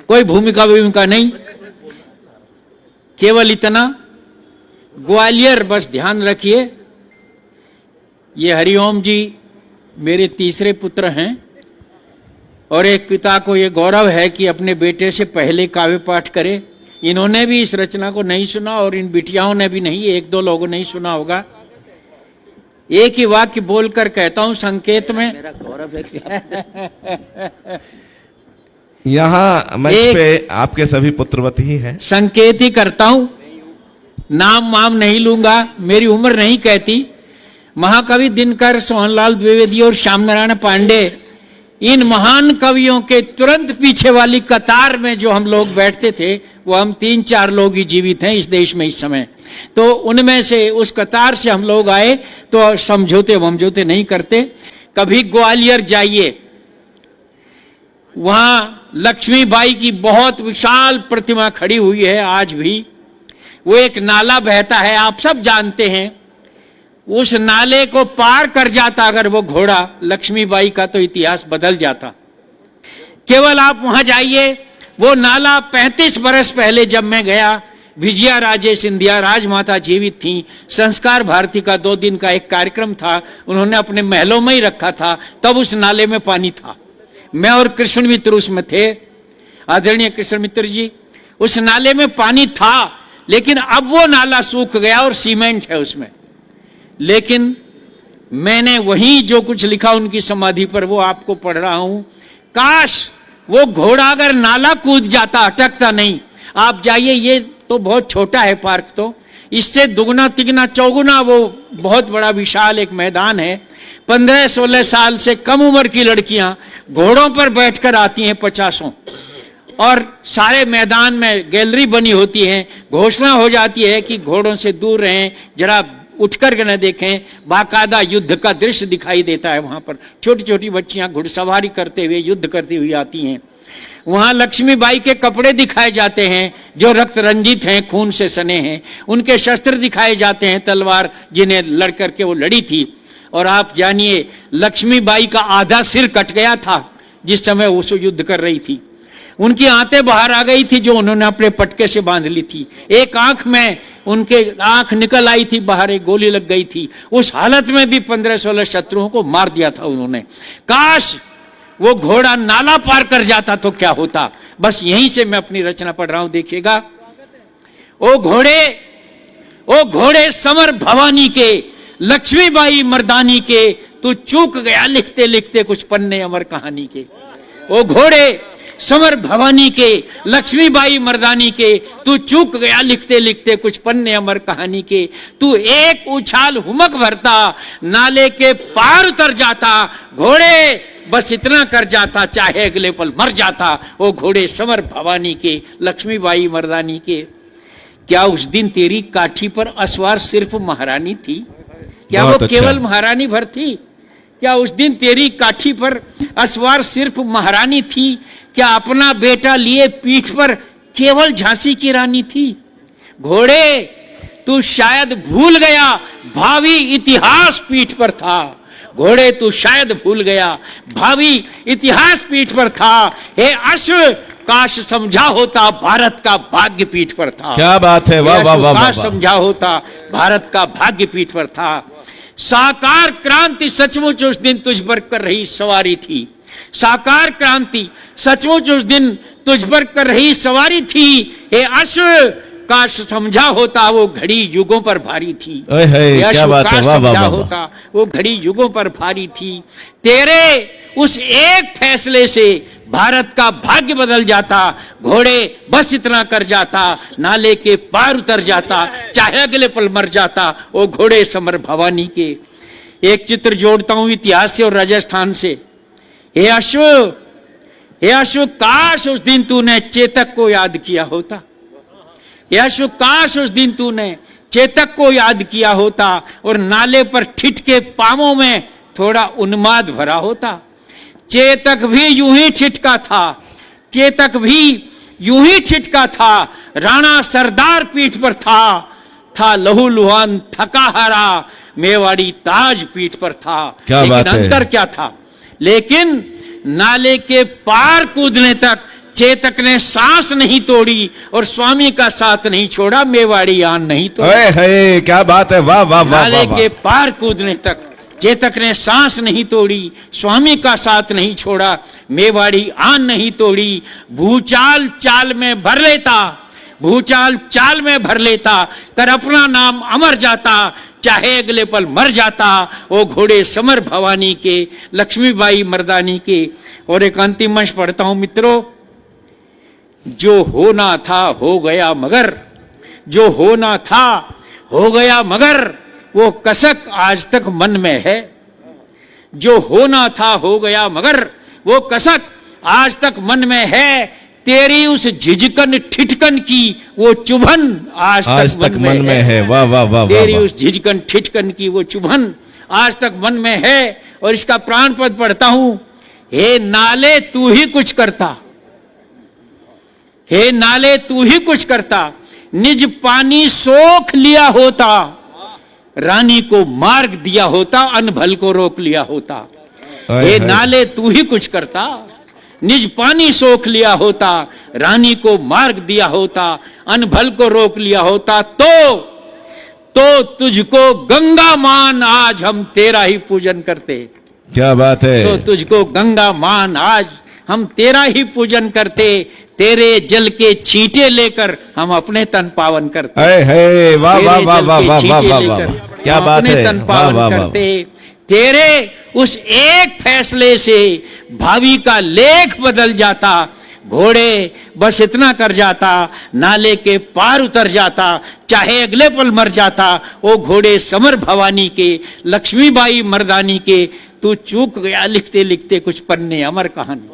कोई भूमिका नहीं, केवल इतना, ग्वालियर बस ध्यान रखिए। ये हरिओम जी मेरे तीसरे पुत्र हैं और एक पिता को ये गौरव है कि अपने बेटे से पहले काव्य पाठ करे। इन्होंने भी इस रचना को नहीं सुना और इन बिटियाओं ने भी नहीं, एक दो लोगों ने ही सुना होगा। एक ही वाक्य बोलकर कहता हूं संकेत में, मेरा गौरव है यहाँ मंच पे आपके सभी पुत्रवत ही हैं। संकेत ही करता हूं, नाम वाम नहीं लूंगा, मेरी उम्र नहीं कहती। महाकवि दिनकर, सोहनलाल द्विवेदी और श्याम नारायण पांडे, इन महान कवियों के तुरंत पीछे वाली कतार में जो हम लोग बैठते थे, वो हम 3-4 लोग ही जीवित हैं इस देश में इस समय। तो उनमें से, उस कतार से हम लोग आए, तो समझौते वमझौते नहीं करते। कभी ग्वालियर जाइए, वहां लक्ष्मीबाई की बहुत विशाल प्रतिमा खड़ी हुई है आज भी। वो एक नाला बहता है, आप सब जानते हैं। उस नाले को पार कर जाता अगर वो घोड़ा लक्ष्मीबाई का, तो इतिहास बदल जाता। केवल आप वहां जाइए, वो नाला 35 बरस पहले जब मैं गया, विजया राजे सिंधिया राजमाता जीवित थी। संस्कार भारती का 2 दिन का एक कार्यक्रम था, उन्होंने अपने महलों में ही रखा था, तब उस नाले में पानी था। मैं और कृष्ण मित्र उसमें थे, आदरणीय कृष्ण मित्र जी। उस नाले में पानी था, लेकिन अब वो नाला सूख गया और सीमेंट है उसमें। लेकिन मैंने वहीं जो कुछ लिखा उनकी समाधि पर, वो आपको पढ़ रहा हूं। काश वो घोड़ा अगर नाला कूद जाता, अटकता नहीं। आप जाइए, ये तो बहुत छोटा है पार्क, तो इससे दुगना तिगुना चौगुना वो बहुत बड़ा विशाल एक मैदान है। 15-16 साल से कम उम्र की लड़कियां घोड़ों पर बैठकर आती हैं 50, और सारे मैदान में गैलरी बनी होती है। घोषणा हो जाती है कि घोड़ों से दूर रहें, जरा उठकर के न देखें। बाकायदा युद्ध का दृश्य दिखाई देता है वहां पर। छोटी छोटी बच्चियां घुड़सवारी करते हुए, युद्ध करती हुई आती हैं। वहां लक्ष्मीबाई के कपड़े दिखाए जाते हैं जो रक्त रंजित हैं, खून से सने हैं। उनके शस्त्र दिखाए जाते हैं, तलवार जिन्हें लड़ करके वो लड़ी थी। और आप जानिए, लक्ष्मीबाई का आधा सिर कट गया था जिस समय वो युद्ध कर रही थी। उनकी आंतें बाहर आ गई थी जो उन्होंने अपने पटके से बांध ली थी। एक आंख में उनके आंख निकल आई थी बाहर, एक गोली लग गई थी। उस हालत में भी 15-16 शत्रुओं को मार दिया था उन्होंने। काश वो घोड़ा नाला पार कर जाता तो क्या होता। बस यहीं से मैं अपनी रचना पढ़ रहा हूं, देखिएगा। ओ घोड़े समर भवानी के, लक्ष्मीबाई मर्दानी के, तू चूक गया लिखते लिखते कुछ पन्ने अमर कहानी के। ओ घोड़े समर भवानी के, लक्ष्मीबाई मर्दानी के, तू चूक गया लिखते लिखते कुछ पन्ने अमर कहानी के। तू एक उछाल हुमक भरता, नाले के पार उतर जाता। घोड़े बस इतना कर जाता, चाहे अगले पल मर जाता। ओ घोड़े समर भवानी के, लक्ष्मीबाई मर्दानी के। क्या उस दिन तेरी काठी पर असवार सिर्फ महारानी थी? क्या वो केवल महारानी भर थी? क्या उस दिन तेरी काठी पर असवार सिर्फ महारानी थी? क्या अपना बेटा लिए पीठ पर केवल झांसी की रानी थी? घोड़े तू शायद भूल गया, भावी इतिहास पीठ पर था। घोड़े तू शायद भूल गया, भावी इतिहास पीठ पर था। हे अश्व काश समझा होता, भारत का भाग्य पीठ पर था। क्या बात है, वाह वाह वाह। काश समझा होता, भारत का भाग्य पीठ पर था। साकार क्रांति सचमुच उस दिन तुझ पर कर रही सवारी थी। साकार क्रांति सचमुच उस दिन तुझ पर कर रही सवारी थी। हे अश्व काश समझा होता, वो घड़ी युगों पर भारी थी। क्या बात है, वाह वाह होता, वो घड़ी युगों पर भारी थी। तेरे उस एक फैसले से भारत का भाग्य बदल जाता। घोड़े बस इतना कर जाता, नाले के पार उतर जाता, चाहे अगले पल मर जाता। वो घोड़े समर भवानी के। एक चित्र जोड़ता हूं इतिहास से और राजस्थान से। हे अश्व काश उस दिन तूने चेतक को याद किया होता। हे अश्व काश उस दिन तूने चेतक को याद किया होता और नाले पर ठिठके पांवों में थोड़ा उन्माद भरा होता। चेतक भी यूं ही ठिठका था, चेतक भी यूं ही ठिठका था। राणा सरदार पीठ पर था लहू लुहान थका हारा, मेवाड़ी ताज पीठ पर था। लेकिन अंतर क्या था? लेकिन नाले के पार कूदने तक चेतक ने सांस नहीं तोड़ी और स्वामी का साथ नहीं छोड़ा, मेवाड़ी आन नहीं तोड़ी। अरे है, क्या बात है, वाह वाह वाह नाले वाह के पार कूदने तक चेतक ने सांस नहीं तोड़ी, स्वामी का साथ नहीं छोड़ा, मेवाड़ी आन नहीं तोड़ी। भूचाल चाल में भर लेता, भूचाल चाल में भर लेता, कर अपना नाम अमर जाता, चाहे अगले पल मर जाता। वो घोड़े समर भवानी के, लक्ष्मीबाई मर्दानी के। और एक अंतिम अंश पढ़ता हूं मित्रों। जो होना था हो गया मगर, जो होना था हो गया मगर, वो कसक आज तक मन में है। जो होना था हो गया मगर, वो कसक आज तक मन में है। तेरी उस झिझकन ठिठकन की वो चुभन आज तक मन में है। वाह वाह वाह। तेरी उस झिझकन ठिठकन की वो चुभन आज तक मन में है। और इसका प्राण पद पढ़ता हूं। हे नाले तू ही कुछ करता, हे नाले तू ही कुछ करता, निज पानी सोख लिया होता, रानी को मार्ग दिया होता, अनभल को रोक लिया होता। हे नाले तू ही कुछ करता, निज पानी सोख लिया होता, रानी को मार्ग दिया होता, अनभल को रोक लिया होता। तो तुझको गंगा मान आज हम तेरा ही पूजन करते। क्या बात है। तो तुझको गंगा मान आज हम तेरा ही पूजन करते, तेरे जल के छींटे लेकर हम अपने तन पावन करते। है, वाह वाह वाह वाह वाह वाह वाह, क्या बात है। तन पावन करते, तेरे उस एक फैसले से भावी का लेख बदल जाता। घोड़े बस इतना कर जाता, नाले के पार उतर जाता, चाहे अगले पल मर जाता। वो घोड़े समर भवानी के, लक्ष्मीबाई मर्दानी के। तू चूक गया लिखते लिखते कुछ पन्ने, अमर कहानी।